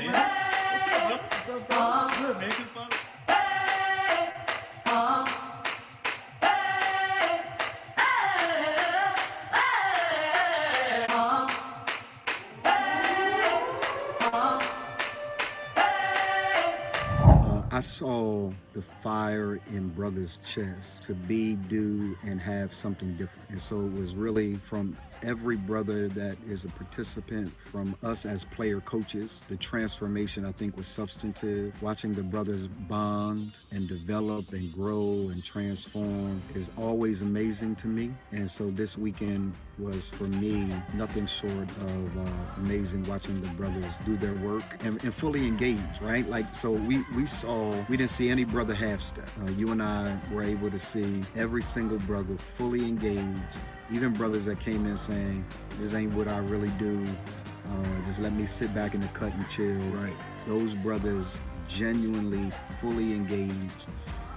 man? What's up, bro? What's up, bro? What's good, man? Good fun. I saw the fire in brother's chest to be, do, and have something different. And so it was really from every brother that is a participant, from us as player coaches. The transformation, I think, was substantive. Watching the brothers bond and develop and grow and transform is always amazing to me. And so this weekend was for me nothing short of amazing, watching the brothers do their work and fully engaged, right? Like, so we didn't see any brother half step. You and I were able to see every single brother fully engaged, even brothers that came in saying, this ain't what I really do. Just let me sit back in the cut and chill. Right. Those brothers genuinely fully engaged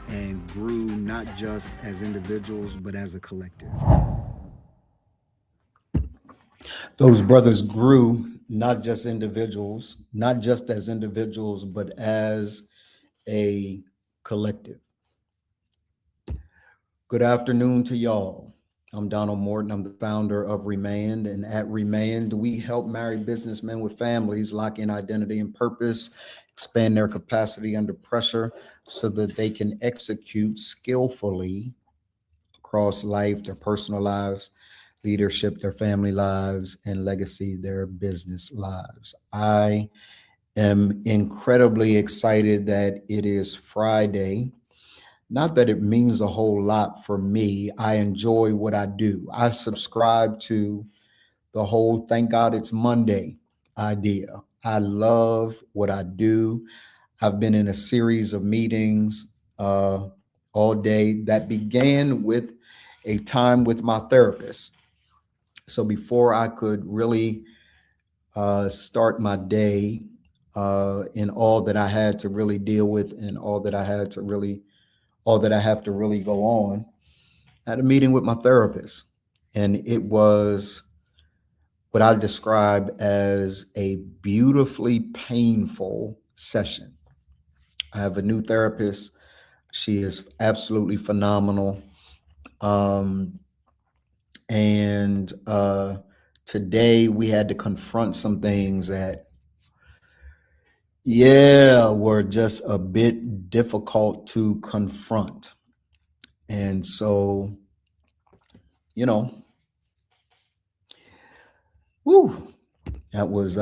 and grew not just as individuals, but as a collective. Those brothers grew not just individuals, not just as individuals, but as a collective. Good afternoon to y'all. I'm Donald Morton. I'm the founder of Remand, and at Remand, we help married businessmen with families lock in identity and purpose, expand their capacity under pressure so that they can execute skillfully across life, their personal lives, leadership, their family lives, and legacy, their business lives. I am incredibly excited that it is Friday. Not that it means a whole lot for me. I enjoy what I do. I subscribe to the whole thank God it's Monday idea. I love what I do. I've been in a series of meetings all day that began with a time with my therapist. So before I could really start my day in all that I had to really deal with and all that I have to really go on, I had a meeting with my therapist. And it was what I describe as a beautifully painful session. I have a new therapist. She is absolutely phenomenal. And today we had to confront some things that, were just a bit difficult to confront. And so, whew, that was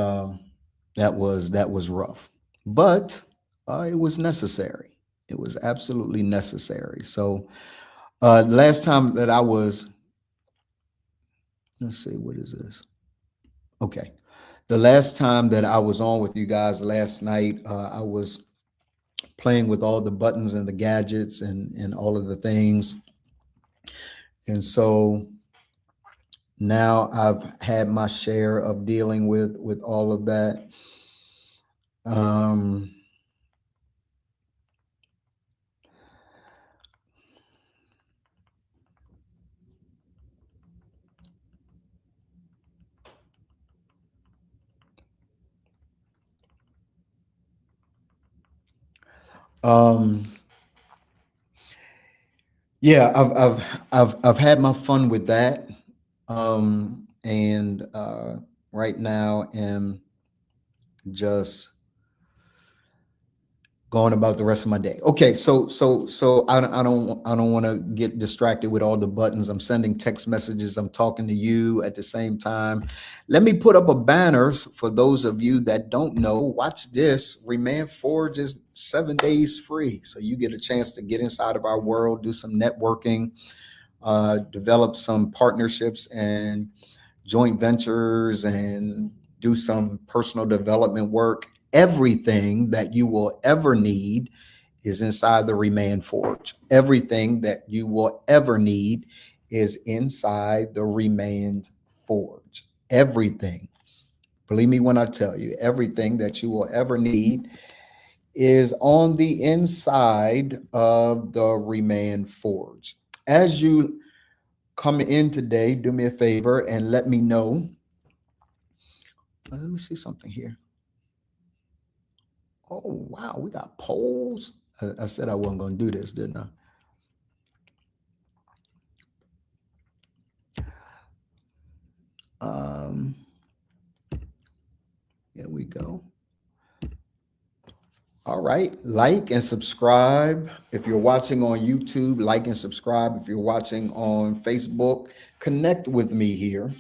rough, but it was necessary. It was absolutely necessary. So last time that I was, let's see, what is this? Okay. The last time that I was on with you guys last night, I was playing with all the buttons and the gadgets and all of the things. And so now I've had my share of dealing with all of that. Yeah, I've had my fun with that, and right now am just going about the rest of my day. Okay, so I don't want to get distracted with all the buttons. I'm sending text messages. I'm talking to you at the same time. Let me put up a banners for those of you that don't know. Watch this. Remand Forge is 7 days free, so you get a chance to get inside of our world, do some networking, develop some partnerships and joint ventures, and do some personal development work. Everything that you will ever need is inside the Remand Forge. Everything that you will ever need is inside the Remand Forge. Everything. Believe me when I tell you, everything that you will ever need is on the inside of the Remand Forge. As you come in today, do me a favor and let me know. Let me see something here. Oh, wow. We got polls. I said I wasn't going to do this, didn't I? Here we go. All right. Like and subscribe. If you're watching on YouTube, like and subscribe. If you're watching on Facebook, connect with me here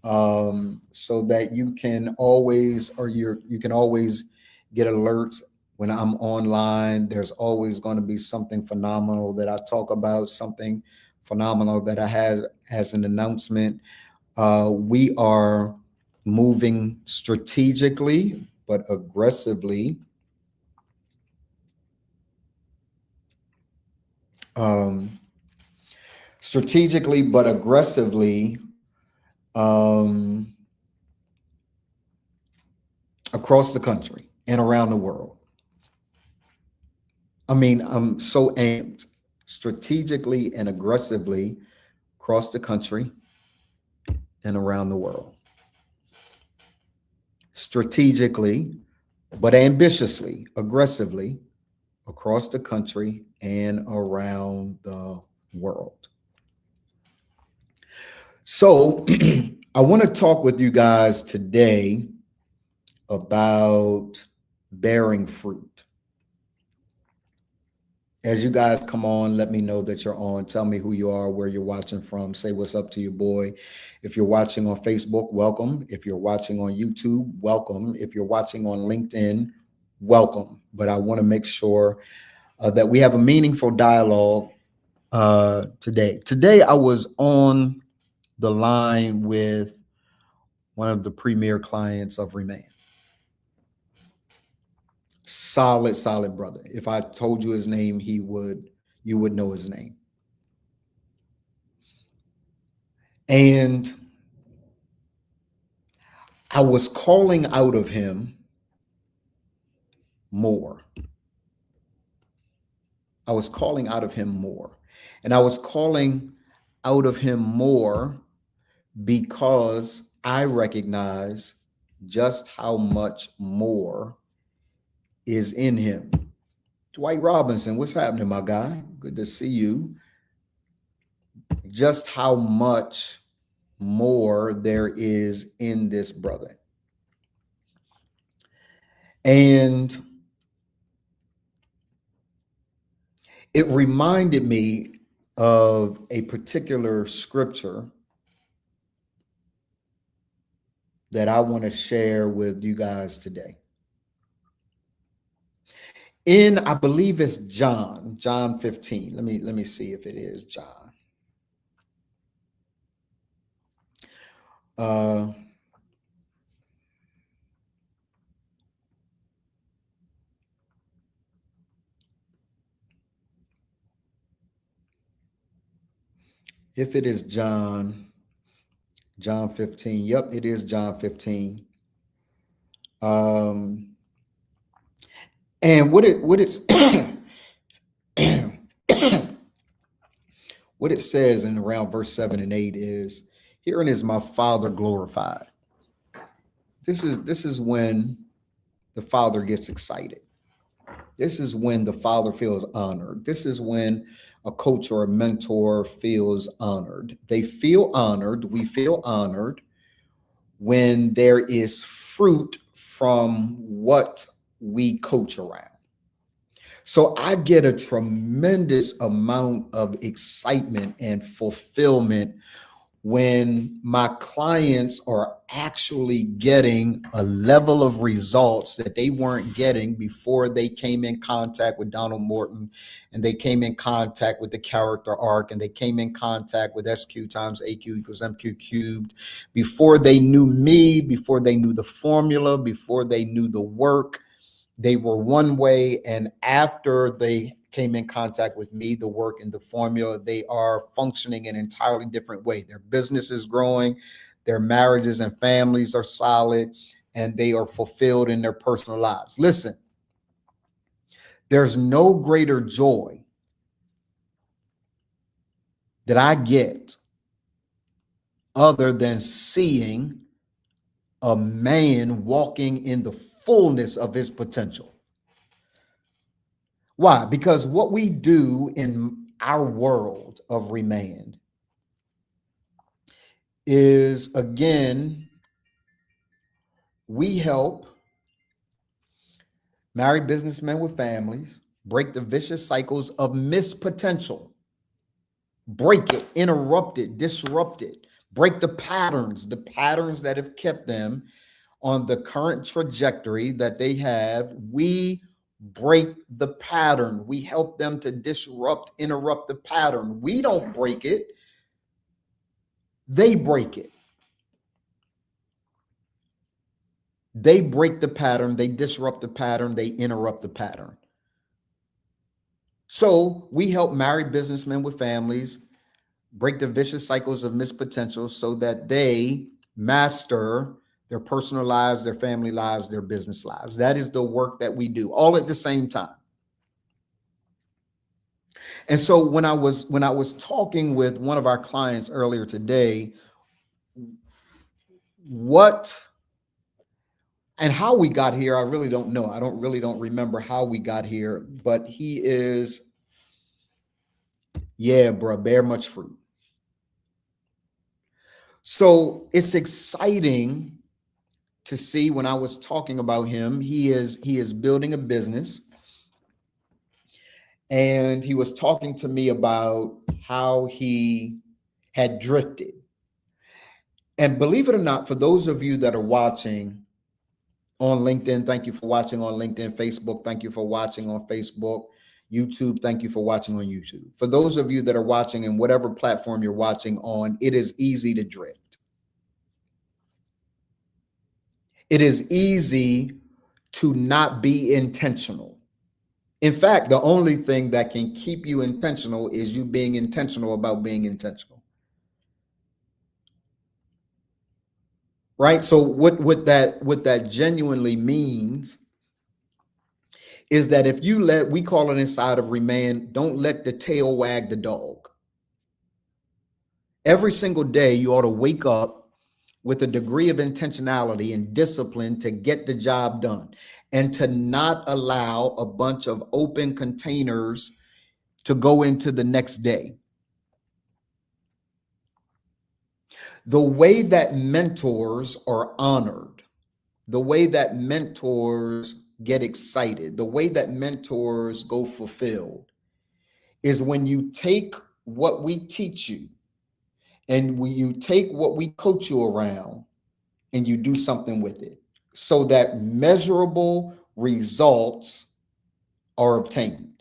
so that you can always, you can always get alerts when I'm online. There's always going to be something phenomenal that I talk about, something phenomenal that I have as an announcement. We are moving strategically but aggressively. Strategically but aggressively across the country and around the world. I mean, I'm so amped, strategically and aggressively across the country and around the world. Strategically, but ambitiously, aggressively across the country and around the world. So I want to talk with you guys today about bearing fruit. As you guys come on, let me know that you're on. Tell me who you are, where you're watching from. Say what's up to your boy. If you're watching on Facebook, welcome. If you're watching on YouTube, welcome. If you're watching on LinkedIn, welcome. But I want to make sure that we have a meaningful dialogue today. Today, I was on the line with one of the premier clients of Remain. Solid brother. If I told you his name, you would know his name. And I was calling out of him more. And I was calling out of him more because I recognize just how much more is in him. Dwight Robinson, what's happening, my guy? Good to see you. Just how much more there is in this brother. And it reminded me of a particular scripture that I want to share with you guys today. In, I believe it's John 15. Let me see if it is John. If it is John 15. Yep, it is John 15. And what it's what it says in around verse 7 and 8 is, herein is my Father glorified. This is when the Father gets excited. This is when the Father feels honored. This is when a coach or a mentor feels honored. They feel honored. We feel honored when there is fruit from what we coach around. So I get a tremendous amount of excitement and fulfillment when my clients are actually getting a level of results that they weren't getting before they came in contact with Donald Morton, and they came in contact with the character arc, and they came in contact with SQ times AQ equals MQ cubed, before they knew me, before they knew the formula, before they knew the work. They were one way, and after they came in contact with me, the work and the formula, they are functioning in an entirely different way. Their business is growing, their marriages and families are solid, and they are fulfilled in their personal lives. Listen, there's no greater joy that I get other than seeing a man walking in the fullness of his potential. Why? Because what we do in our world of Remand is, again, we help married businessmen with families break the vicious cycles of missed potential. Break it, interrupt it, disrupt it, break the patterns that have kept them on the current trajectory that they have. We break the pattern. We help them to disrupt, interrupt the pattern. We don't break it, they break it. They break the pattern, they disrupt the pattern, they interrupt the pattern. So we help married businessmen with families break the vicious cycles of missed potential so that they master their personal lives, their family lives, their business lives. That is the work that we do, all at the same time. And so when I was talking with one of our clients earlier today, what and how we got here, I really don't know. I don't remember how we got here, but he is, yeah, bro, bear much fruit. So it's exciting to see. When I was talking about him, he is building a business, and he was talking to me about how he had drifted. And believe it or not, for those of you that are watching on LinkedIn, thank you for watching on LinkedIn. Facebook, thank you for watching on Facebook. YouTube, thank you for watching on YouTube. For those of you that are watching in whatever platform you're watching on, it is easy to drift. It is easy to not be intentional. In fact, the only thing that can keep you intentional is you being intentional about being intentional. Right? So what that genuinely means is that if you we call it inside of Remand, don't let the tail wag the dog. Every single day, you ought to wake up with a degree of intentionality and discipline to get the job done, and to not allow a bunch of open containers to go into the next day. The way that mentors are honored, the way that mentors get excited, the way that mentors go fulfilled is when you take what we teach you and when you take what we coach you around and you do something with it so that measurable results are obtained.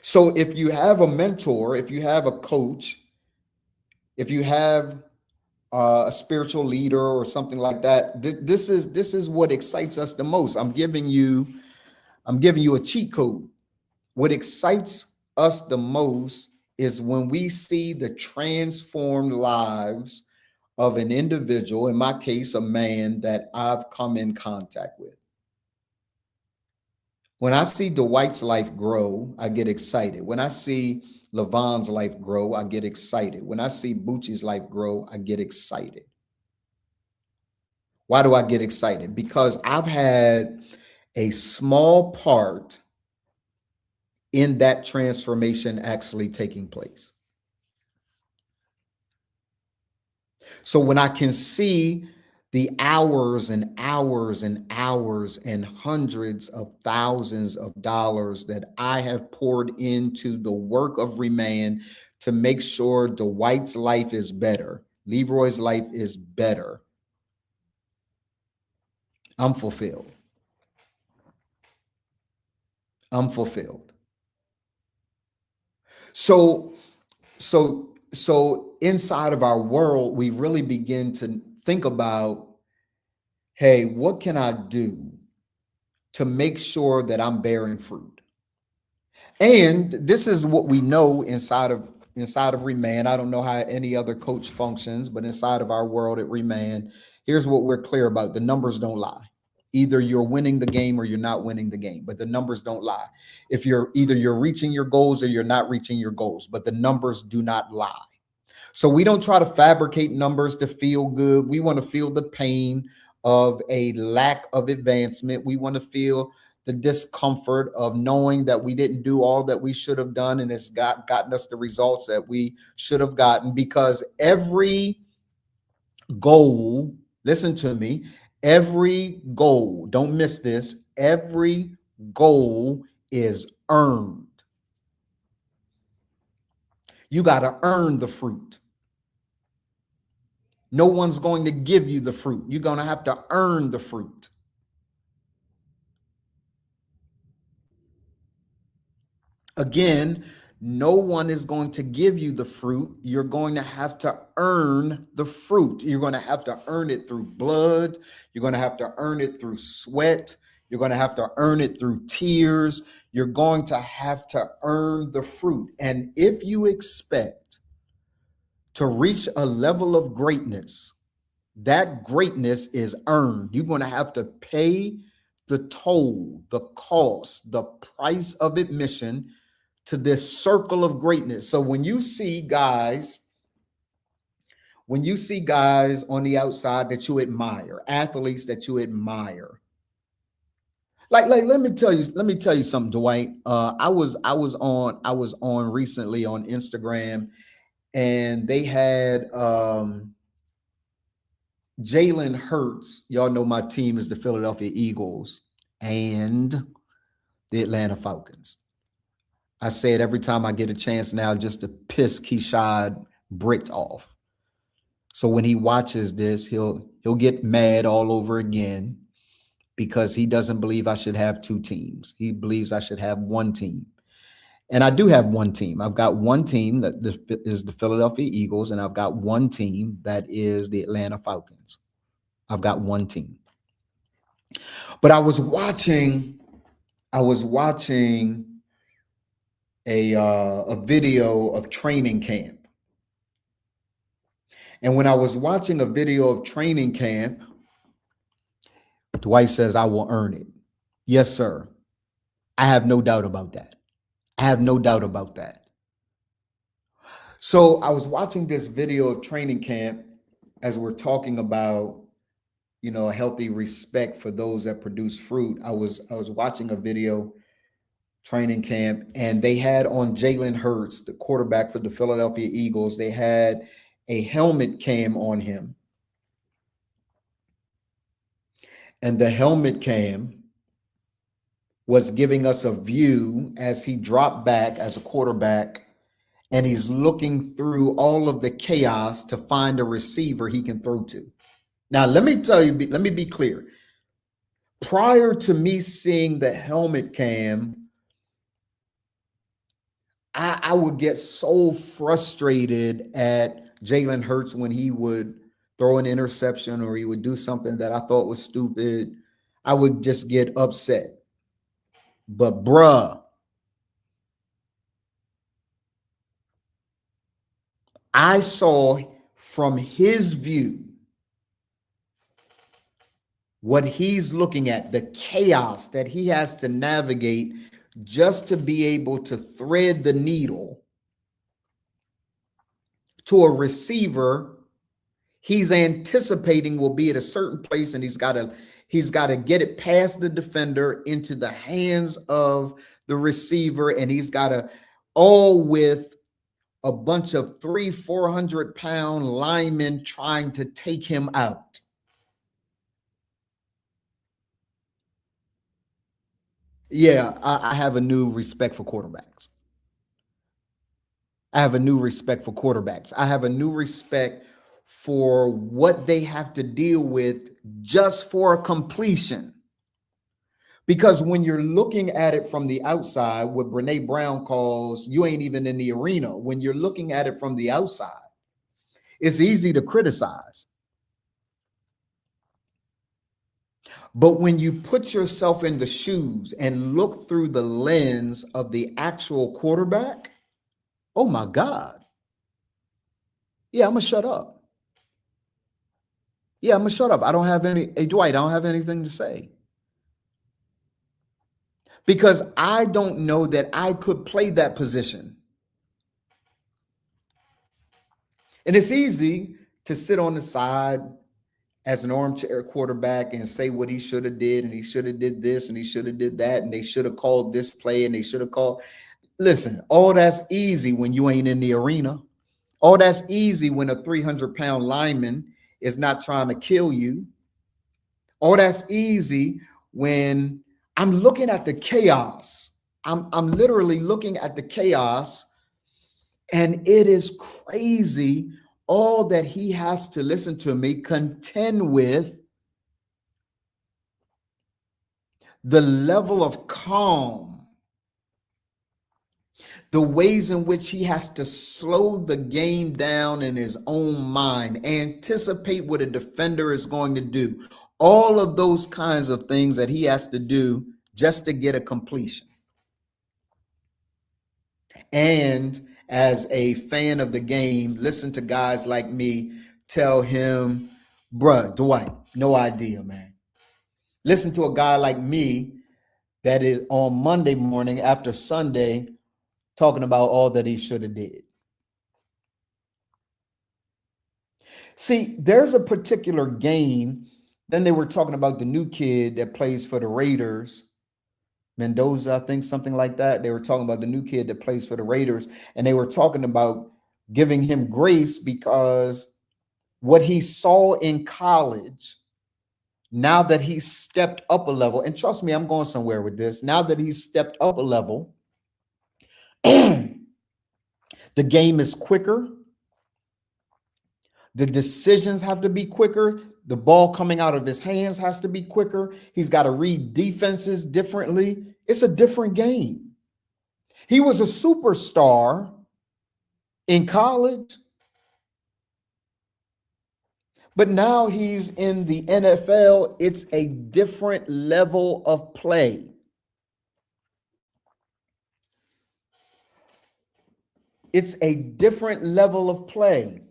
So if you have a mentor, if you have a coach, if you have a spiritual leader or something like that, this is what excites us the most. I'm giving you a cheat code. What excites us the most is when we see the transformed lives of an individual, in my case, a man that I've come in contact with. When I see Dwight's life grow, I get excited. When I see Levon's life grow, I get excited. When I see Bucci's life grow, I get excited. Why do I get excited? Because I've had a small part in that transformation actually taking place. So when I can see the hours and hours and hours and hundreds of thousands of dollars that I have poured into the work of Remand to make sure Dwight's life is better, Leroy's life is better, I'm fulfilled. I'm fulfilled. So inside of our world, we really begin to think about, hey, what can I do to make sure that I'm bearing fruit? And this is what we know inside of Remand. I don't know how any other coach functions, but inside of our world at Remand, here's what we're clear about. The numbers don't lie. Either you're winning the game or you're not winning the game, but the numbers don't lie. If you're reaching your goals or you're not reaching your goals, but the numbers do not lie. So we don't try to fabricate numbers to feel good. We want to feel the pain of a lack of advancement. We want to feel the discomfort of knowing that we didn't do all that we should have done, and it's gotten us the results that we should have gotten. Because every goal, listen to me, every goal, don't miss this, every goal is earned. You got to earn the fruit. No one's going to give you the fruit. You're going to have to earn the fruit. Again, no one is going to give you the fruit. You're going to have to earn the fruit. You're going to have to earn it through blood. You're going to have to earn it through sweat. You're going to have to earn it through tears. You're going to have to earn the fruit. And if you expect to reach a level of greatness, that greatness is earned. You're going to have to pay the toll, the cost, the price of admission to this circle of greatness. So when you see guys on the outside that you admire, athletes that you admire, like let me tell you something, Dwight. I was on recently on Instagram, and they had Jalen Hurts. Y'all know my team is the Philadelphia Eagles and the Atlanta Falcons. I say it every time I get a chance now, just to piss Keyshawn Britt off. So when he watches this, he'll get mad all over again, because he doesn't believe I should have two teams. He believes I should have one team. And I do have one team. I've got one team that is the Philadelphia Eagles, and I've got one team that is the Atlanta Falcons. I've got one team. But I was watching a video of training camp. And when I was watching a video of training camp, Dwight says, I will earn it. Yes, sir. I have no doubt about that. I have no doubt about that. So I was watching this video of training camp as we're talking about, a healthy respect for those that produce fruit. I was watching a video training camp, and they had on Jalen Hurts, the quarterback for the Philadelphia Eagles. They had a helmet cam on him. And the helmet cam was giving us a view as he dropped back as a quarterback, and he's looking through all of the chaos to find a receiver he can throw to. Now, let me be clear. Prior to me seeing the helmet cam, I would get so frustrated at Jalen Hurts when he would throw an interception or he would do something that I thought was stupid. I would just get upset. But bruh, I saw from his view what he's looking at, the chaos that he has to navigate just to be able to thread the needle to a receiver he's anticipating will be at a certain place, and he's got to get it past the defender into the hands of the receiver, and he's got to, all with a bunch of 300-400-pound linemen trying to take him out. Yeah, I have a new respect for quarterbacks. I have a new respect for quarterbacks. I have a new respect for what they have to deal with just for a completion. Because when you're looking at it from the outside, what Brene Brown calls, you ain't even in the arena. When you're looking at it from the outside, it's easy to criticize. But when you put yourself in the shoes and look through the lens of the actual quarterback, oh my God. Yeah, I'm going to shut up. Yeah, I'm going to shut up. I don't have any, hey, Dwight, I don't have anything to say. Because I don't know that I could play that position. And it's easy to sit on the side as an armchair quarterback and say what he should have did, and he should have did this, and he should have did that, and they should have called this play, and they should have called. Listen, all that's easy when you ain't in the arena. All that's easy when a 300-pound lineman is not trying to kill you. All that's easy when I'm looking at the chaos. I'm literally looking at the chaos, and it is crazy all that he has to, listen to me, contend with. The level of calm, the ways in which he has to slow the game down in his own mind, anticipate what a defender is going to do, all of those kinds of things that he has to do just to get a completion. And as a fan of the game, listen to guys like me tell him, bruh, Dwight, no idea, man. Listen to a guy like me that is on Monday morning after Sunday talking about all that he should have did. See, there's a particular game. Then they were talking about the new kid that plays for the Raiders, Mendoza, I think, something like that. They were talking about the new kid that plays for the Raiders, and they were talking about giving him grace because what he saw in college, now that he's stepped up a level, and trust me, I'm going somewhere with this. Now that he's stepped up a level, the game is quicker. The decisions have to be quicker. The ball coming out of his hands has to be quicker. He's got to read defenses differently. It's a different game. He was a superstar in college, but now he's in the NFL. It's a different level of play. It's a different level of play.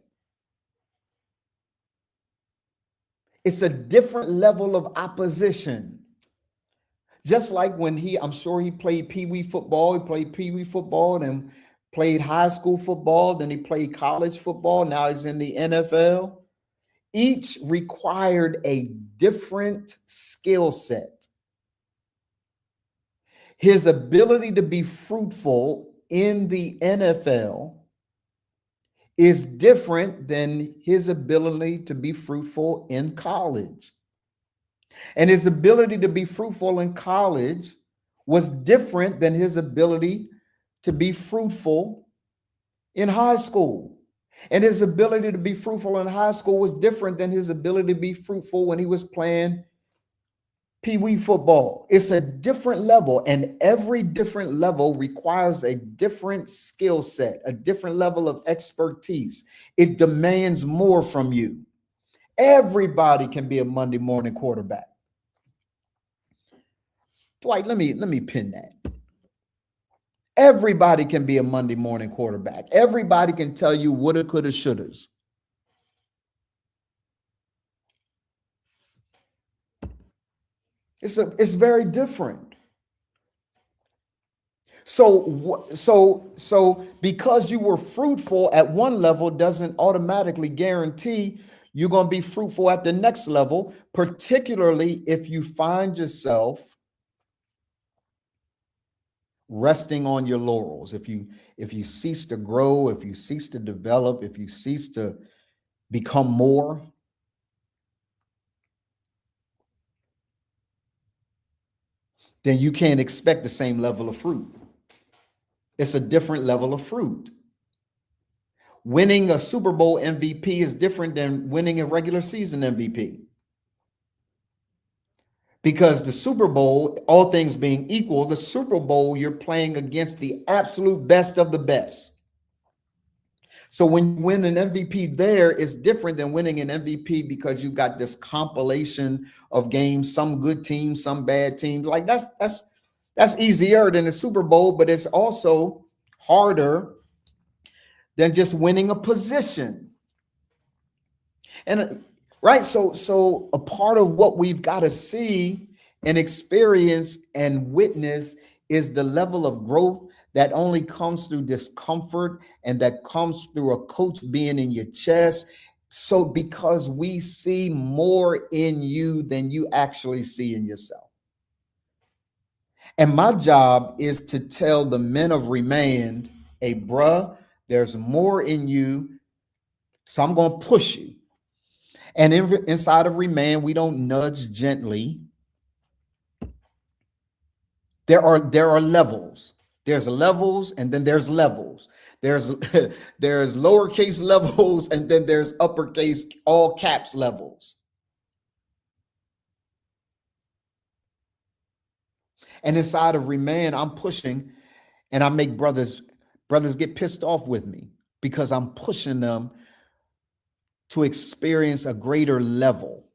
It's a different level of opposition. Just like when I'm sure he played Pee-wee football. He played Pee-wee football and played high school football. Then he played college football. Now he's in the NFL. Each required a different skill set. His ability to be fruitful in the NFL is different than his ability to be fruitful in college. And his ability to be fruitful in college was different than his ability to be fruitful in high school. And his ability to be fruitful in high school was different than his ability to be fruitful when he was playing Pee-wee football. It's a different level, and every different level requires a different skill set, a different level of expertise. It demands more from you. Everybody can be a Monday morning quarterback. Dwight, let me pin that. Everybody can be a Monday morning quarterback. Everybody can tell you woulda, coulda, shouldas. It's very different. So because you were fruitful at one level doesn't automatically guarantee you're going to be fruitful at the next level, particularly if you find yourself resting on your laurels. If you cease to grow, if you cease to develop, if you cease to become more, then you can't expect the same level of fruit. It's a different level of fruit. Winning a Super Bowl MVP is different than winning a regular season MVP. Because the Super Bowl, all things being equal, the Super Bowl, you're playing against the absolute best of the best. So when you win an MVP there, it's different than winning an MVP because you got this compilation of games, some good teams, some bad teams. Like that's easier than the Super Bowl, but it's also harder than just winning a position. And right, so a part of what we've got to see and experience and witness is the level of growth that only comes through discomfort and that comes through a coach being in your chest, So because we see more in you than you actually see in yourself. And my job is to tell the men of Remand, hey, bruh, there's more in you. So I'm going to push you. And inside of Remand, we don't nudge gently. There are levels. There's levels, and then there's levels. There's there's lowercase levels, and then there's uppercase, all caps levels. And inside of Remand, I'm pushing, and I make brothers get pissed off with me because I'm pushing them to experience a greater level.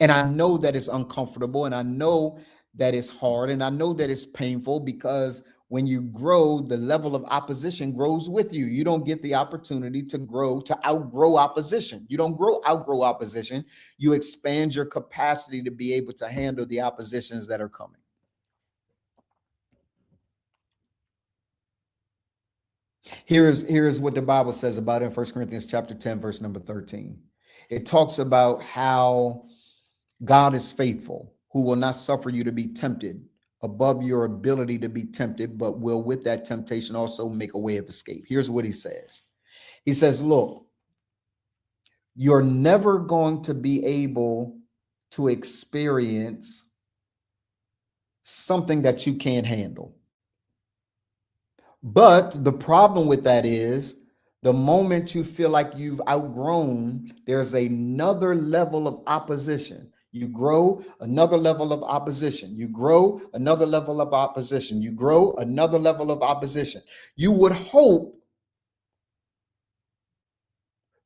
And I know that it's uncomfortable, and I know that it's hard, and I know that it's painful, because when you grow, the level of opposition grows with you. You don't get the opportunity to grow, to outgrow opposition. You don't outgrow opposition. You expand your capacity to be able to handle the oppositions that are coming. Here's what the Bible says about it in 1 Corinthians chapter 10, verse number 13. It talks about how God is faithful, who will not suffer you to be tempted above your ability to be tempted, but will with that temptation also make a way of escape. Here's what he says. He says, look, you're never going to be able to experience something that you can't handle. But the problem with that is, the moment you feel like you've outgrown, there's another level of opposition. You grow, another level of opposition. You grow, another level of opposition. You grow, another level of opposition. You would hope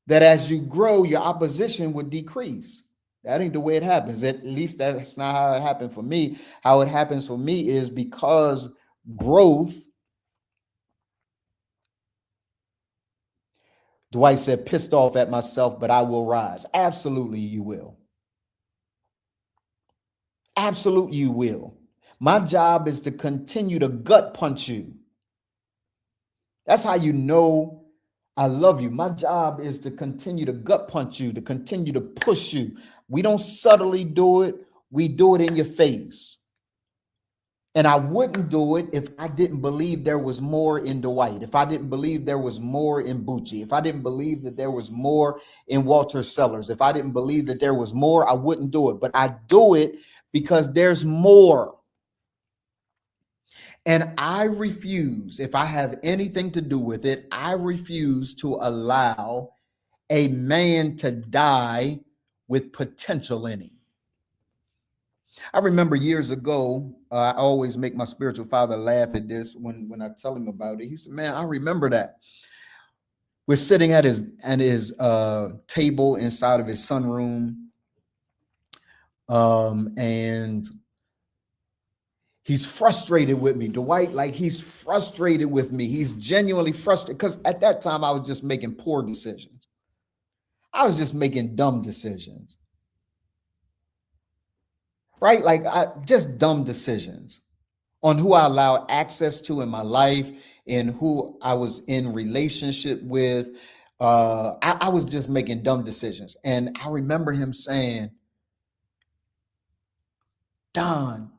that as you grow, your opposition would decrease. That ain't the way it happens. At least that's not how it happened for me. How it happens for me is because growth. Dwight said, pissed off at myself, but I will rise. Absolutely, you will. Absolutely, you will. My job is to continue to gut punch you. That's how you know I love you. My job is to continue to gut punch you, to continue to push you. We don't subtly do it. We do it in your face. And I wouldn't do it if I didn't believe there was more in Dwight, if I didn't believe there was more in Bucci, if I didn't believe that there was more in Walter Sellers, if I didn't believe that there was more, I wouldn't do it. But I do it because there's more. And I refuse, if I have anything to do with it, I refuse to allow a man to die with potential in him. I remember years ago, I always make my spiritual father laugh at this when I tell him about it. He said, man, I remember that. We're sitting at his table inside of his sunroom. And he's frustrated with me. Dwight, like, he's frustrated with me. He's genuinely frustrated, because at that time I was just making poor decisions. I was just making dumb decisions. Right? Like, just dumb decisions on who I allowed access to in my life and who I was in relationship with. I was just making dumb decisions. And I remember him saying, Don,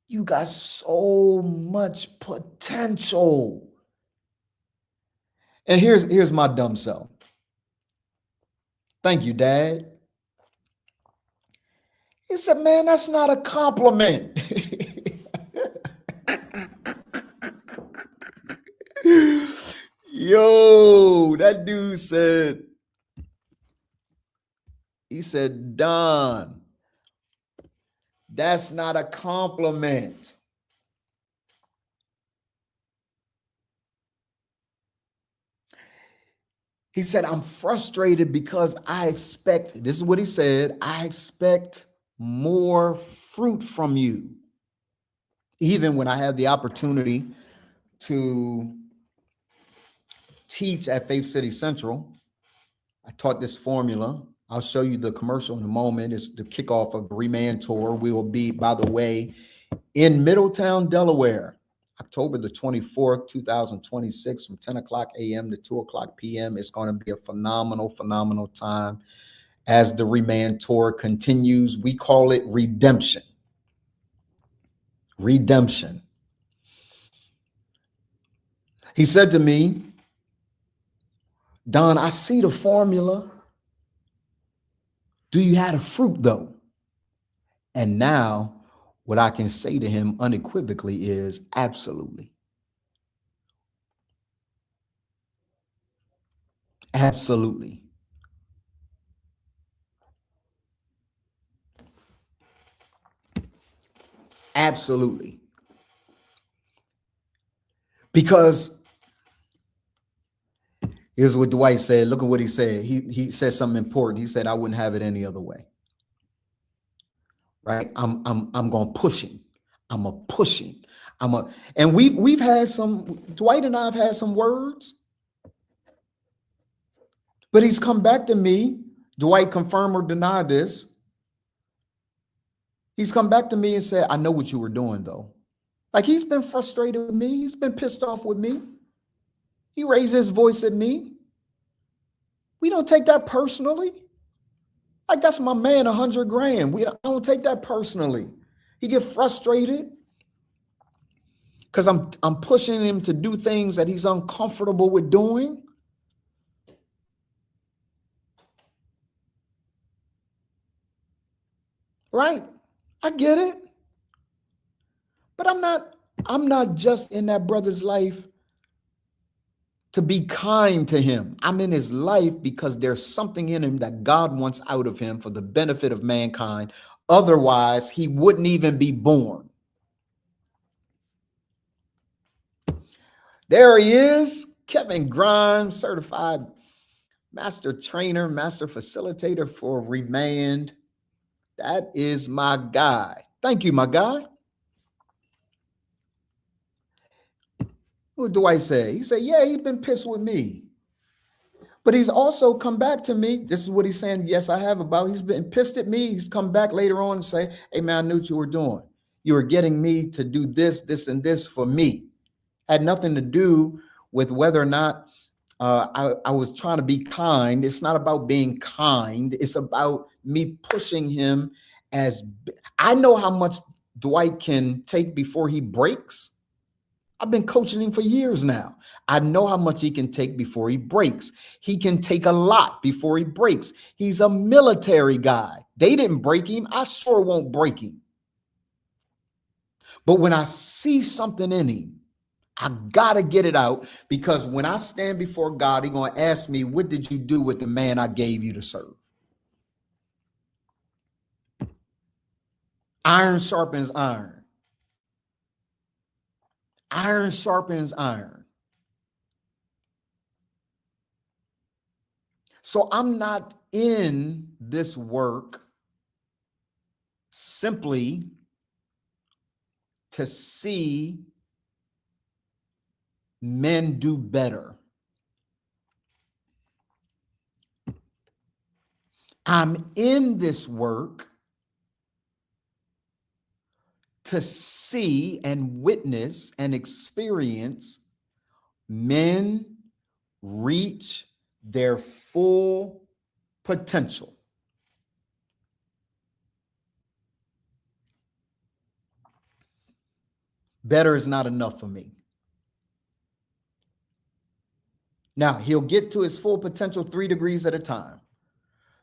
you got so much potential. And here's my dumb self. Thank you, Dad. He said, man, that's not a compliment. Yo, that dude said, he said, Don, that's not a compliment. He said, I'm frustrated because I expect, this is what he said, I expect more fruit from you. Even when I had the opportunity to teach at Faith City Central, I taught this formula. I'll show you the commercial in a moment. It's the kickoff of the Remand Tour. We will be, by the way, in Middletown, Delaware October the 24th, 2026, from 10 o'clock a.m. to 2 o'clock p.m. It's going to be a phenomenal, phenomenal time as the Remand Tour continues. We call it Redemption. Redemption. He said to me, Don, I see the formula. Do you have the fruit though? And now what I can say to him unequivocally is absolutely. Absolutely. Absolutely. Because here's what Dwight said. Look at what he said. He said something important. He said, I wouldn't have it any other way. Right? I'm going to push him. I'm a pushing. And we've had some, Dwight and I have had some words, but he's come back to me. Dwight confirm or deny this. He's come back to me and said, I know what you were doing though. Like, he's been frustrated with me. He's been pissed off with me. He raised his voice at me. We don't take that personally. Like, that's my man, 100 grand. I don't take that personally. He get frustrated because I'm pushing him to do things that he's uncomfortable with doing. Right? I get it. But I'm not just in that brother's life to be kind to him. I'm in his life because there's something in him that God wants out of him for the benefit of mankind. Otherwise, he wouldn't even be born. There he is, Kevin Grimes, certified master trainer, master facilitator for Remand. That is my guy. Thank you, my guy. What do I say? He said, yeah, he's been pissed with me. But he's also come back to me. This is what he's saying. Yes, I have about. He's been pissed at me. He's come back later on and say, hey, man, I knew what you were doing. You were getting me to do this, this, and this for me. Had nothing to do with whether or not I was trying to be kind. It's not about being kind. It's about me pushing him. As I know how much Dwight can take before he breaks. I've been coaching him for years now. I know how much he can take before he breaks. He can take a lot before he breaks. He's a military guy. They didn't break him. I sure won't break him. But when I see something in him, I got to get it out, because when I stand before God, he's going to ask me, what did you do with the man I gave you to serve? Iron sharpens iron. Iron sharpens iron. So I'm not in this work simply to see men do better. I'm in this work to see and witness and experience men reach their full potential. Better is not enough for me. Now, he'll get to his full potential 3 degrees at a time.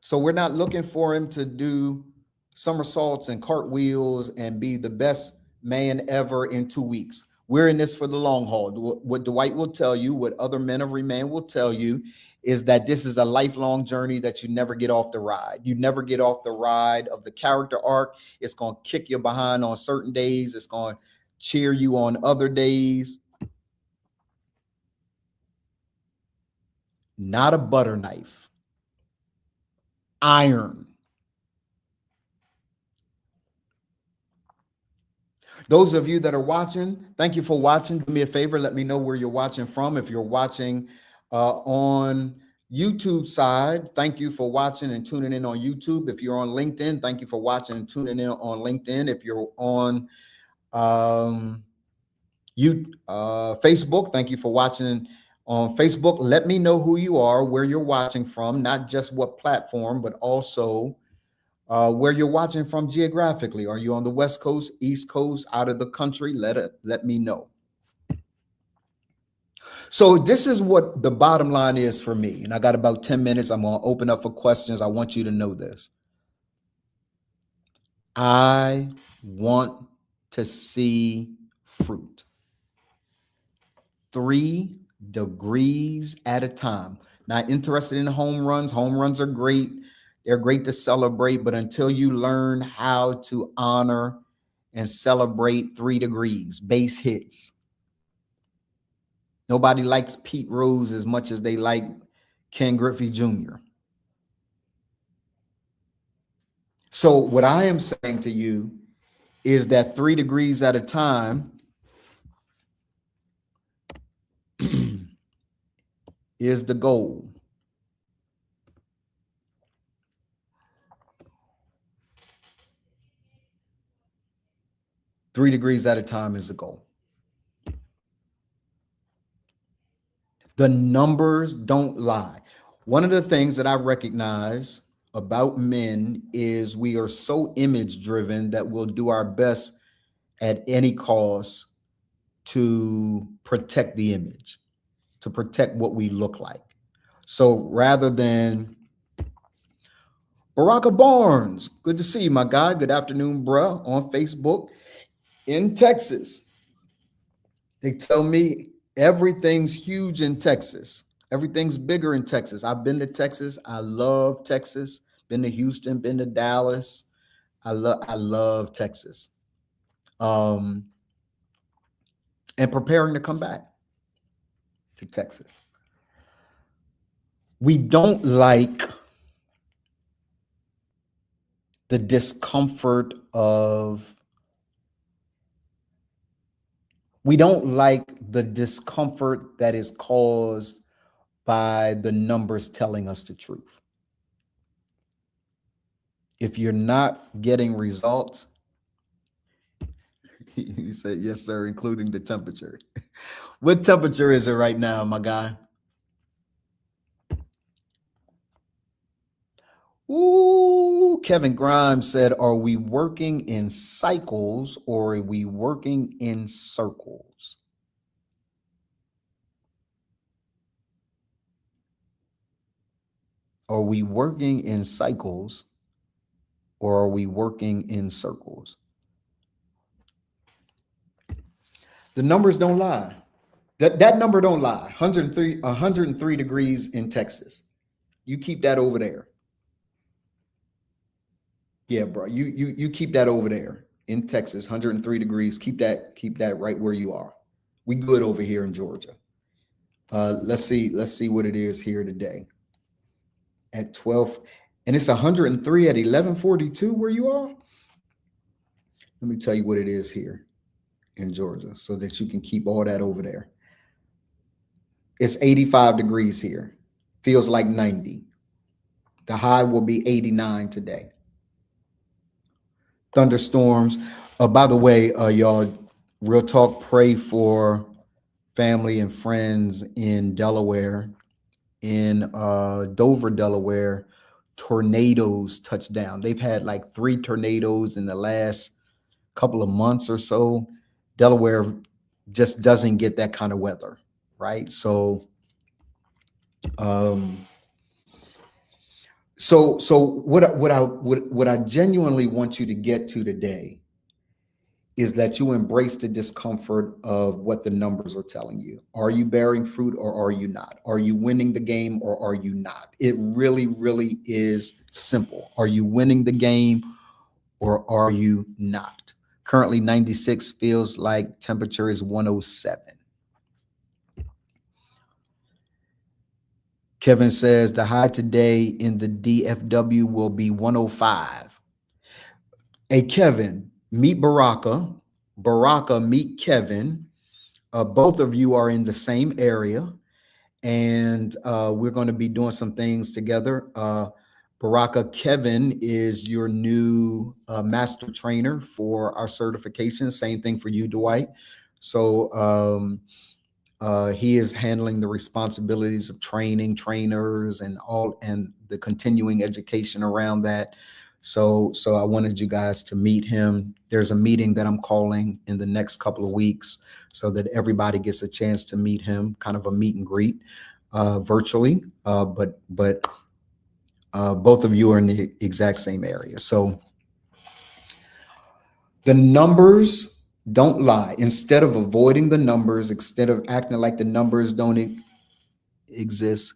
So we're not looking for him to do somersaults and cartwheels and be the best man ever in 2 weeks. We're in this for the long haul. What Dwight will tell you, what other men of Remand will tell you, is that this is a lifelong journey that you never get off the ride. You never get off the ride of the character arc. It's going to kick you behind on certain days. It's going to cheer you on other days. Not a butter knife. Iron. Those of you that are watching, thank you for watching. Do me a favor, let me know where you're watching from. If you're watching on YouTube side, thank you for watching and tuning in on YouTube. If you're on LinkedIn, thank you for watching and tuning in on LinkedIn. If you're on Facebook, thank you for watching on Facebook. Let me know who you are, where you're watching from, not just what platform, but also where you're watching from geographically. Are you on the West Coast, East Coast, out of the country? Let me know. So this is what the bottom line is for me. And I got about 10 minutes. I'm going to open up for questions. I want you to know this. I want to see fruit. 3 degrees at a time. Not interested in home runs. Home runs are great. They're great to celebrate, but until you learn how to honor and celebrate 3 degrees, base hits. Nobody likes Pete Rose as much as they like Ken Griffey Jr. So what I am saying to you is that 3 degrees at a time is the goal. Three degrees at a time is the goal. The numbers don't lie. One of the things that I recognize about men is we are so image driven that we'll do our best at any cost to protect the image, to protect what we look like. So rather than Baraka Barnes, good to see you, my guy. Good afternoon, bruh, on Facebook in Texas. They tell me everything's huge in Texas. Everything's bigger in Texas. I've been to Texas. I love Texas. Been to Houston, been to Dallas. I love Texas. And preparing to come back to Texas. We don't like the discomfort of, we don't like the discomfort that is caused by the numbers telling us the truth. If you're not getting results, he said, yes, sir, including the temperature. What temperature is it right now, my guy? Ooh, Kevin Grimes said, are we working in cycles or are we working in circles? Are we working in cycles or are we working in circles? The numbers don't lie. That number don't lie. 103 degrees in Texas. You keep that over there. Yeah, bro. You keep that over there in Texas, 103 degrees. Keep that right where you are. We good over here in Georgia. Let's see what it is here today. At 12, and it's 103 at 11:42 where you are. Let me tell you what it is here in Georgia so that you can keep all that over there. It's 85 degrees here. Feels like 90. The high will be 89 today. Thunderstorms. By the way, y'all, real talk, pray for family and friends in Delaware, in Dover, Delaware. Tornadoes touched down. They've had like 3 tornadoes in the last couple of months or so. Delaware just doesn't get that kind of weather, right? So what I genuinely want you to get to today is that you embrace the discomfort of what the numbers are telling you. Are you bearing fruit or are you not? Are you winning the game or are you not? It really, really is simple. Are you winning the game or are you not? Currently 96, feels like temperature is 107. Kevin says the high today in the DFW will be 105. Hey, Kevin, meet Baraka. Baraka, meet Kevin. Both of you are in the same area, and we're going to be doing some things together. Baraka, Kevin is your new master trainer for our certification. Same thing for you, Dwight. So he is handling the responsibilities of training trainers and the continuing education around that. So I wanted you guys to meet him. There's a meeting that I'm calling in the next couple of weeks so that everybody gets a chance to meet him, kind of a meet and greet virtually. But both of you are in the exact same area. So the numbers don't lie. Instead of avoiding the numbers, instead of acting like the numbers don't exist.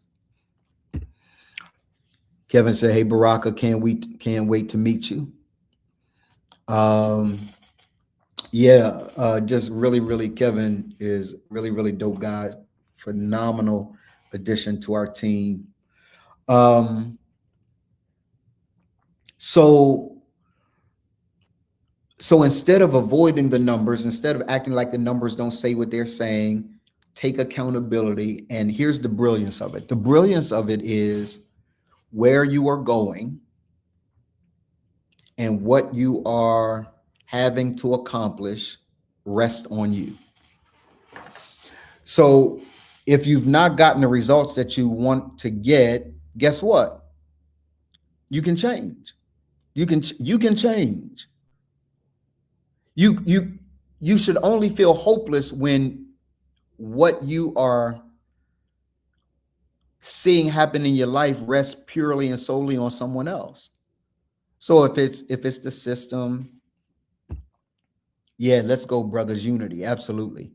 Kevin said, "Hey Baraka, can't wait to meet you." Yeah, just really, Kevin is really dope guy. Phenomenal addition to our team. So instead of avoiding the numbers, instead of acting like the numbers don't say what they're saying, take accountability. And here's the brilliance of it. The brilliance of it is where you are going and what you are having to accomplish rest on you. So if you've not gotten the results that you want to get, guess what? You can change. You can change. You should only feel hopeless when what you are seeing happen in your life rests purely and solely on someone else. So if it's the system, yeah, let's go, brothers, unity. Absolutely.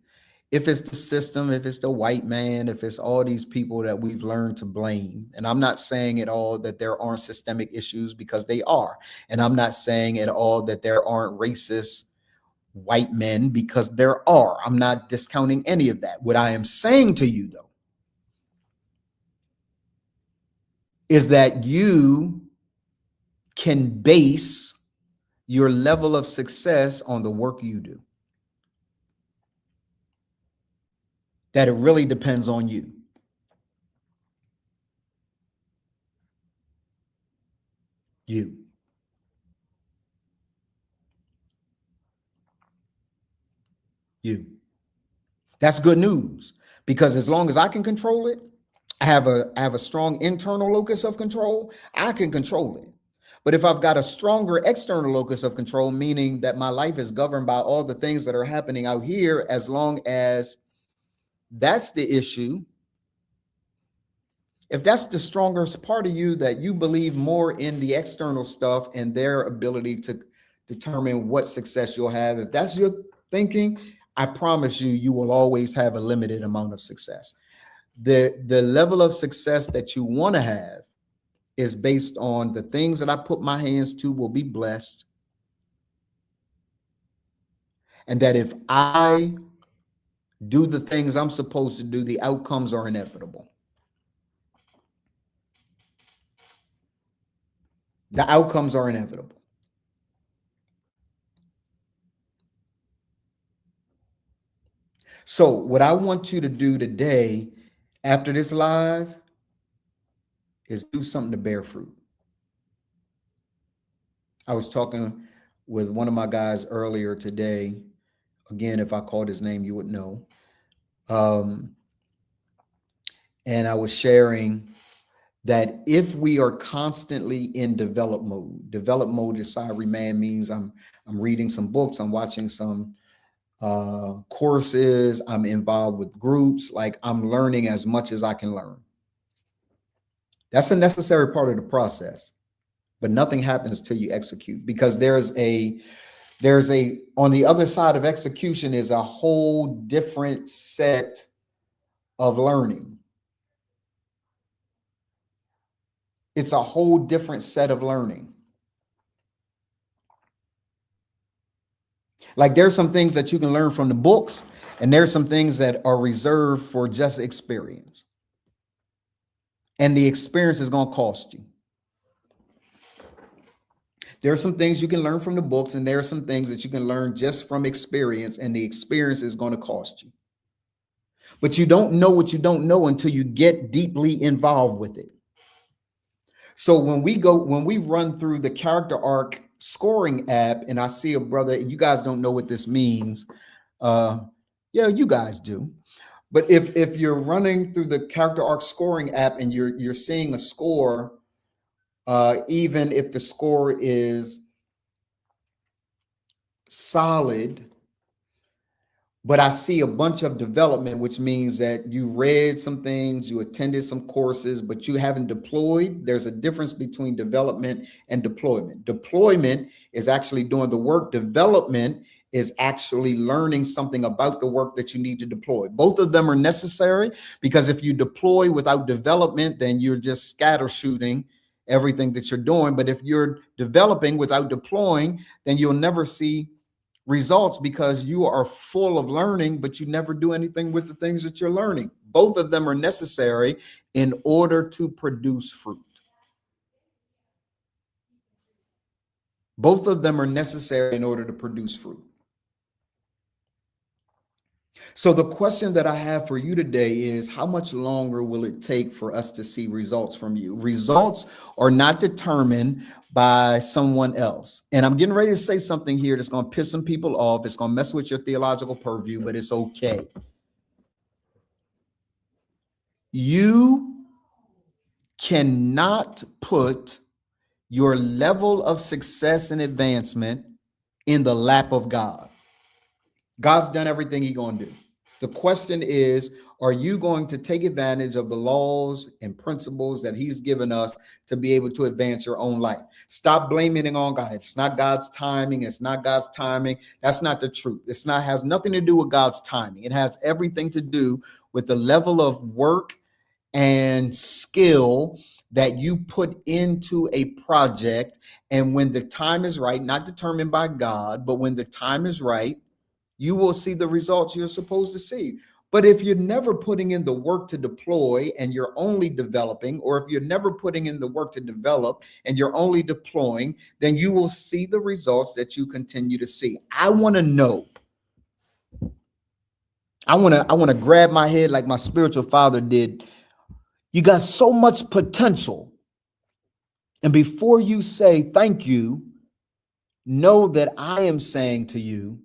If it's the system, if it's the white man, if it's all these people that we've learned to blame, and I'm not saying at all that there aren't systemic issues, because they are. And I'm not saying at all that there aren't racist white men, because there are. I'm not discounting any of that. What I am saying to you, though, is that you can base your level of success on the work you do. That it really depends on you. You. That's good news, because as long as I can control it, I have a strong internal locus of control, I can control it. But if I've got a stronger external locus of control, meaning that my life is governed by all the things that are happening out here, as long as that's the issue, if that's the strongest part of you, that you believe more in the external stuff and their ability to determine what success you'll have, if that's your thinking, I promise you, you will always have a limited amount of success. The level of success that you want to have is based on the things that I put my hands to will be blessed. And that if I do the things I'm supposed to do, the outcomes are inevitable. The outcomes are inevitable. So what I want you to do today, after this live, is do something to bear fruit. I was talking with one of my guys earlier today. Again, if I called his name, you would know. And I was sharing that if we are constantly in develop mode is Cyrie Man, means I'm reading some books, I'm watching some courses, I'm involved with groups, like I'm learning as much as I can learn. That's a necessary part of the process, but nothing happens till you execute, because there's a on the other side of execution is a whole different set of learning. It's a whole different set of learning. Like there's some things that you can learn from the books, and there's some things that are reserved for just experience. And the experience is going to cost you. There are some things you can learn from the books, and there are some things that you can learn just from experience, and the experience is going to cost you. But you don't know what you don't know until you get deeply involved with it. So when we run through the character arc scoring app, and I see a brother, you guys don't know what this means. Yeah, you guys do. But if you're running through the Character Arc scoring app and you're seeing a score, even if the score is solid, but I see a bunch of development, which means that you read some things, you attended some courses, but you haven't deployed. There's a difference between development and deployment. Deployment is actually doing the work. Development is actually learning something about the work that you need to deploy. Both of them are necessary, because if you deploy without development, then you're just scatter shooting everything that you're doing. But if you're developing without deploying, then you'll never see results, because you are full of learning, but you never do anything with the things that you're learning. Both of them are necessary in order to produce fruit. Both of them are necessary in order to produce fruit. So the question that I have for you today is, how much longer will it take for us to see results from you? Results are not determined by someone else. And I'm getting ready to say something here that's going to piss some people off. It's going to mess with your theological purview, but it's okay. You cannot put your level of success and advancement in the lap of God. God's done everything he's going to do. The question is, are you going to take advantage of the laws and principles that he's given us to be able to advance your own life? Stop blaming it on God. It's not God's timing. It's not God's timing. That's not the truth. It's not, has nothing to do with God's timing. It has everything to do with the level of work and skill that you put into a project. And when the time is right, not determined by God, but when the time is right, you will see the results you're supposed to see. But if you're never putting in the work to deploy and you're only developing, or if you're never putting in the work to develop and you're only deploying, then you will see the results that you continue to see. I want to know. I want to grab my head like my spiritual father did. You got so much potential. And before you say thank you, know that I am saying to you,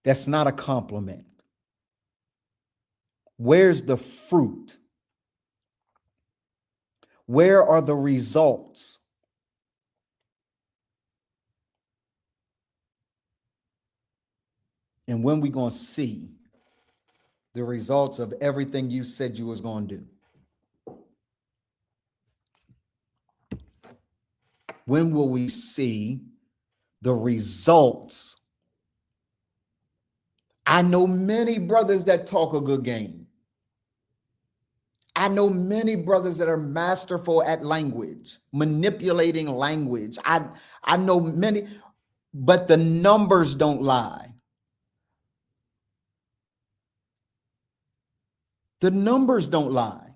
that's not a compliment. Where's the fruit? Where are the results? And when we going to see the results of everything you said you was going to do? When will we see the results? I know many brothers that talk a good game. I know many brothers that are masterful at language, manipulating language. I know many, but the numbers don't lie. The numbers don't lie.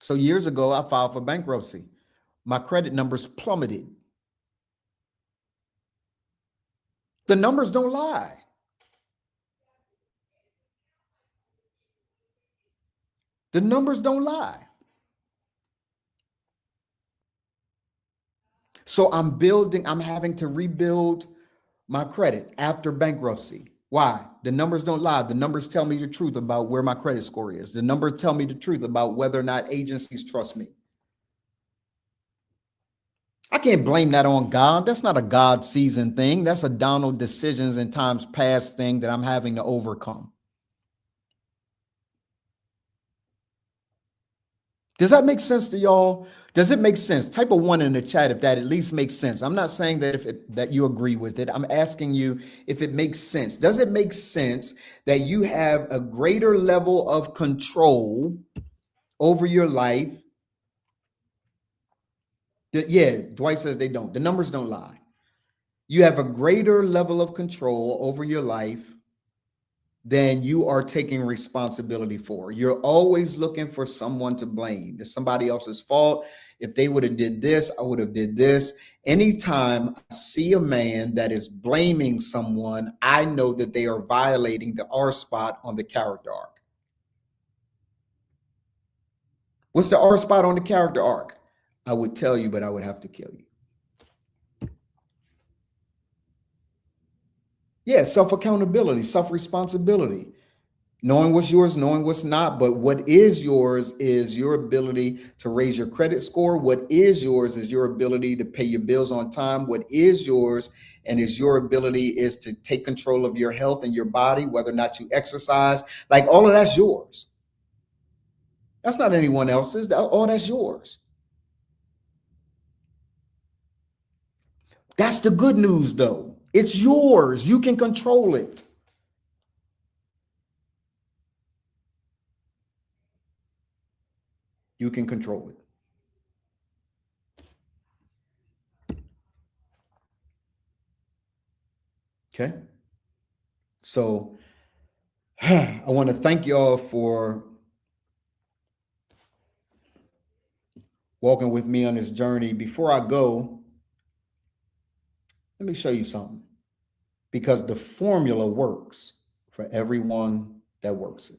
So years ago, I filed for bankruptcy. My credit numbers plummeted. The numbers don't lie. The numbers don't lie. So I'm having to rebuild my credit after bankruptcy. Why? The numbers don't lie. The numbers tell me the truth about where my credit score is. The numbers tell me the truth about whether or not agencies trust me. I can't blame that on God. That's not a God season thing. That's a Donald decisions and times past thing that I'm having to overcome. Does that make sense to y'all? Does it make sense? Type a 1 in the chat if that at least makes sense. I'm not saying that that you agree with it. I'm asking you if it makes sense. Does it make sense that you have a greater level of control over your life? Yeah, Dwight says they don't. The numbers don't lie. You have a greater level of control over your life than you are taking responsibility for. You're always looking for someone to blame. It's somebody else's fault. If they would have did this, I would have did this. Anytime I see a man that is blaming someone, I know that they are violating the R spot on the character arc. What's the R spot on the character arc? I would tell you, but I would have to kill you. Yeah, self-accountability, self-responsibility. Knowing what's yours, knowing what's not, but what is yours is your ability to raise your credit score. What is yours is your ability to pay your bills on time. What is yours and is your ability is to take control of your health and your body, whether or not you exercise. Like all of that's yours. That's not anyone else's. All that's yours. That's the good news, though. It's yours. You can control it. You can control it. Okay. So I want to thank y'all for walking with me on this journey. Before I go, let me show you something because the formula works for everyone that works it.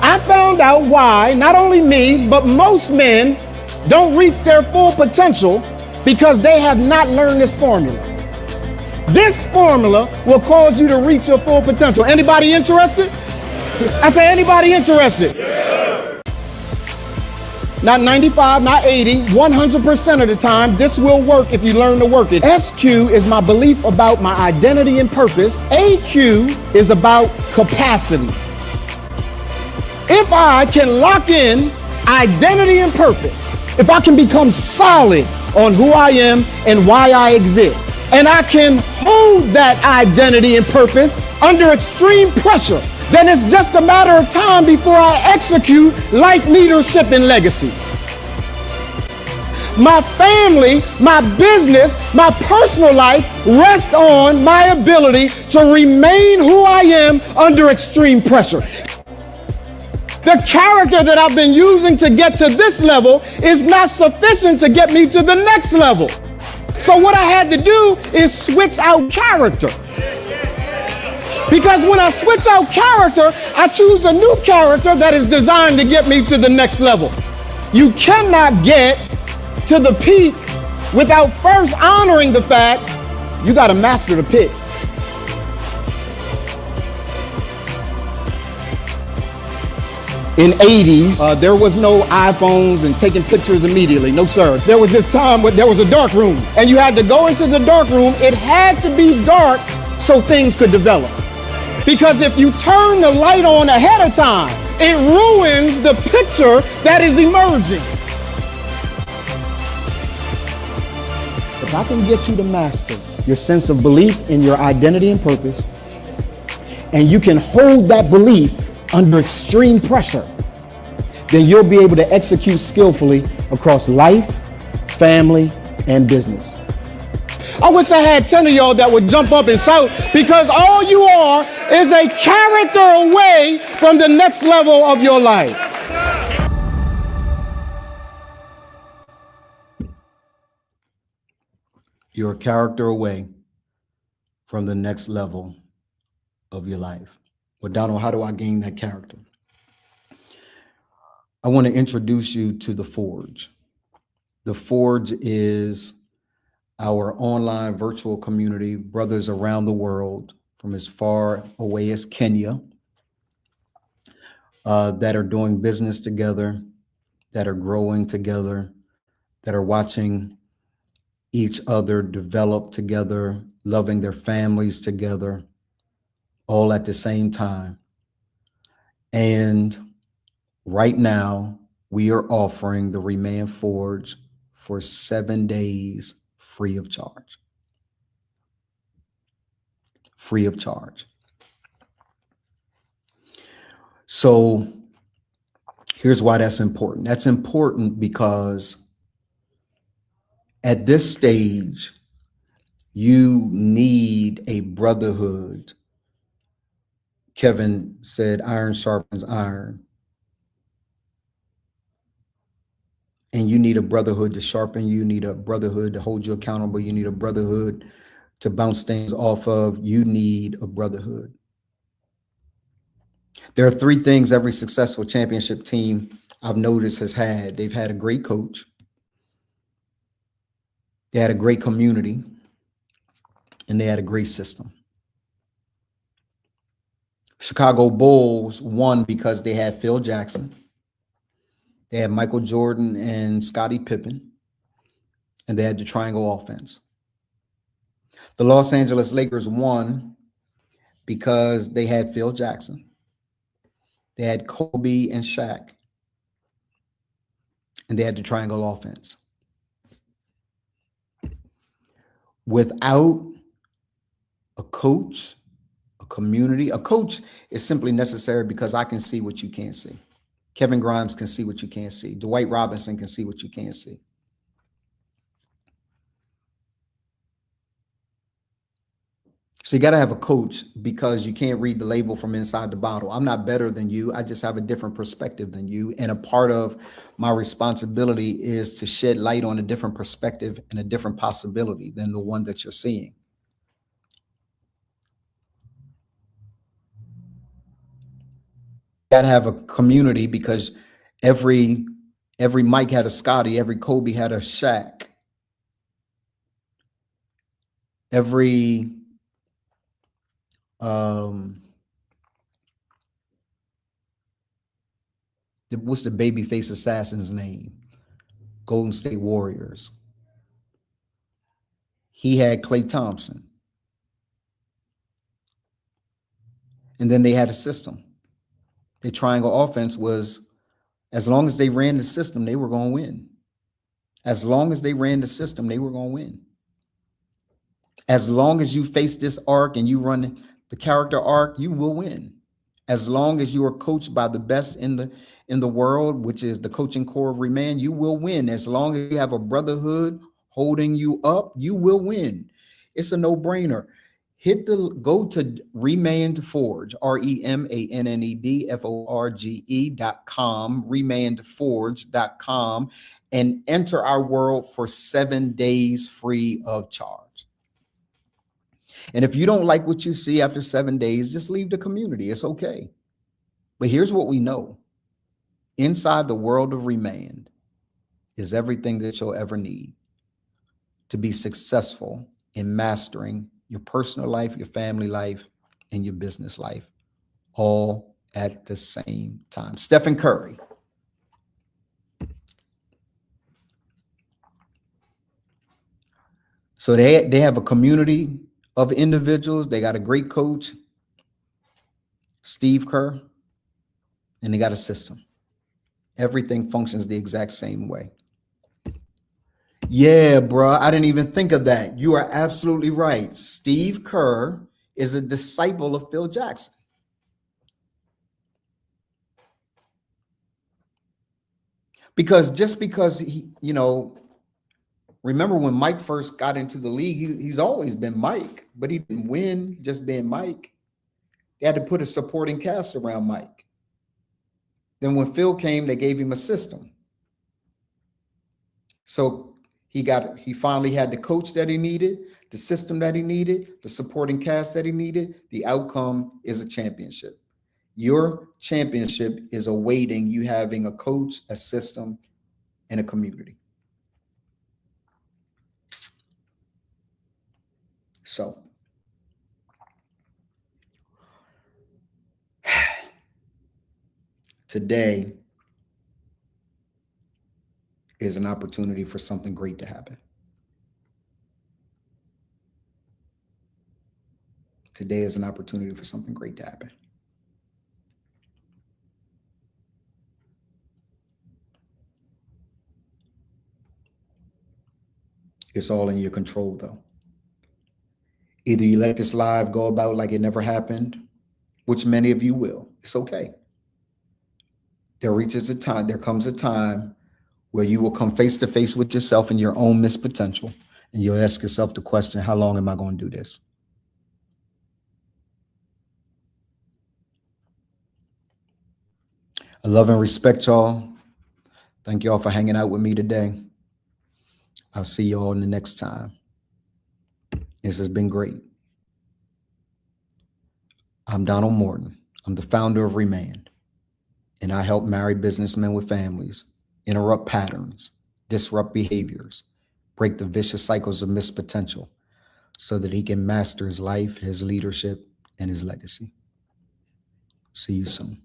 I found out why not only me, but most men don't reach their full potential because they have not learned this formula. This formula will cause you to reach your full potential. Anybody interested? I say, anybody interested? Not 95, not 80, 100% of the time, this will work if you learn to work it. SQ is my belief about my identity and purpose. AQ is about capacity. If I can lock in identity and purpose, if I can become solid on who I am and why I exist, and I can hold that identity and purpose under extreme pressure, then it's just a matter of time before I execute life, leadership, and legacy. My family, my business, my personal life rest on my ability to remain who I am under extreme pressure. The character that I've been using to get to this level is not sufficient to get me to the next level. So what I had to do is switch out character. Because when I switch out character, I choose a new character that is designed to get me to the next level. You cannot get to the peak without first honoring the fact you got to master the pit. In 80s, there was no iPhones and taking pictures immediately. No, sir. There was this time where there was a dark room and you had to go into the dark room. It had to be dark so things could develop. Because if you turn the light on ahead of time, it ruins the picture that is emerging. If I can get you to master your sense of belief in your identity and purpose, and you can hold that belief under extreme pressure, then you'll be able to execute skillfully across life, family, and business. I wish I had 10 of y'all that would jump up and shout, because all you are is a character away from the next level of your life. You're a character away from the next level of your life. Well, Donald, how do I gain that character? I want to introduce you to The Forge. The Forge is our online virtual community, brothers around the world, from as far away as Kenya, that are doing business together, that are growing together, that are watching each other develop together, loving their families together, all at the same time. And right now, we are offering the Remain Forge for 7 days free of charge. Free of charge. So here's why that's important. That's important because at this stage, you need a brotherhood. Kevin said, iron sharpens iron. And you need a brotherhood to sharpen you. You need a brotherhood to hold you accountable. You need a brotherhood to bounce things off of. You need a brotherhood. There are three things every successful championship team I've noticed has had. They've had a great coach. They had a great community. And they had a great system. Chicago Bulls won because they had Phil Jackson. They had Michael Jordan and Scottie Pippen. And they had the triangle offense. The Los Angeles Lakers won because they had Phil Jackson. They had Kobe and Shaq. And they had the triangle offense. Without a coach, a community, a coach is simply necessary because I can see what you can't see. Kevin Grimes can see what you can't see. Dwight Robinson can see what you can't see. So you got to have a coach because you can't read the label from inside the bottle. I'm not better than you. I just have a different perspective than you. And a part of my responsibility is to shed light on a different perspective and a different possibility than the one that you're seeing. Got to have a community because every Mike had a Scotty, every Kobe had a Shaq. Every what's the babyface assassin's name? Golden State Warriors. He had Klay Thompson. And then they had a system. The triangle offense was, as long as they ran the system, they were going to win. As long as they ran the system, they were going to win. As long as you face this arc and you run the character arc, you will win. As long as you are coached by the best in the world, which is the coaching core of Remand, you will win. As long as you have a brotherhood holding you up, you will win. It's a no-brainer. Go to Remand Forge, REMANNEDFORGE.com, remandforge.com, and enter our world for 7 days free of charge. And if you don't like what you see after 7 days, just leave the community. It's okay. But here's what we know. Inside the world of Remand is everything that you'll ever need to be successful in mastering your personal life, your family life, and your business life, all at the same time. Stephen Curry. So they have a community of individuals. They got a great coach, Steve Kerr, and they got a system. Everything functions the exact same way. Yeah, bro, I didn't even think of that. You are absolutely right. Steve Kerr is a disciple of Phil Jackson. Because just because he, remember when Mike first got into the league, he's always been Mike, but he didn't win just being Mike. They had to put a supporting cast around Mike. Then when Phil came, they gave him a system. So he finally had the coach that he needed, the system that he needed, the supporting cast that he needed. The outcome is a championship. Your championship is awaiting you having a coach, a system, and a community. So today is an opportunity for something great to happen. Today is an opportunity for something great to happen. It's all in your control, though. Either you let this live go about like it never happened, which many of you will. It's okay. There comes a time where you will come face to face with yourself and your own missed potential. And you'll ask yourself the question, how long am I going to do this? I love and respect y'all. Thank you all for hanging out with me today. I'll see you all in the next time. This has been great. I'm Donald Morton. I'm the founder of Remand, and I help married businessmen with families interrupt patterns, disrupt behaviors, break the vicious cycles of missed potential so that he can master his life, his leadership, and his legacy. See you soon.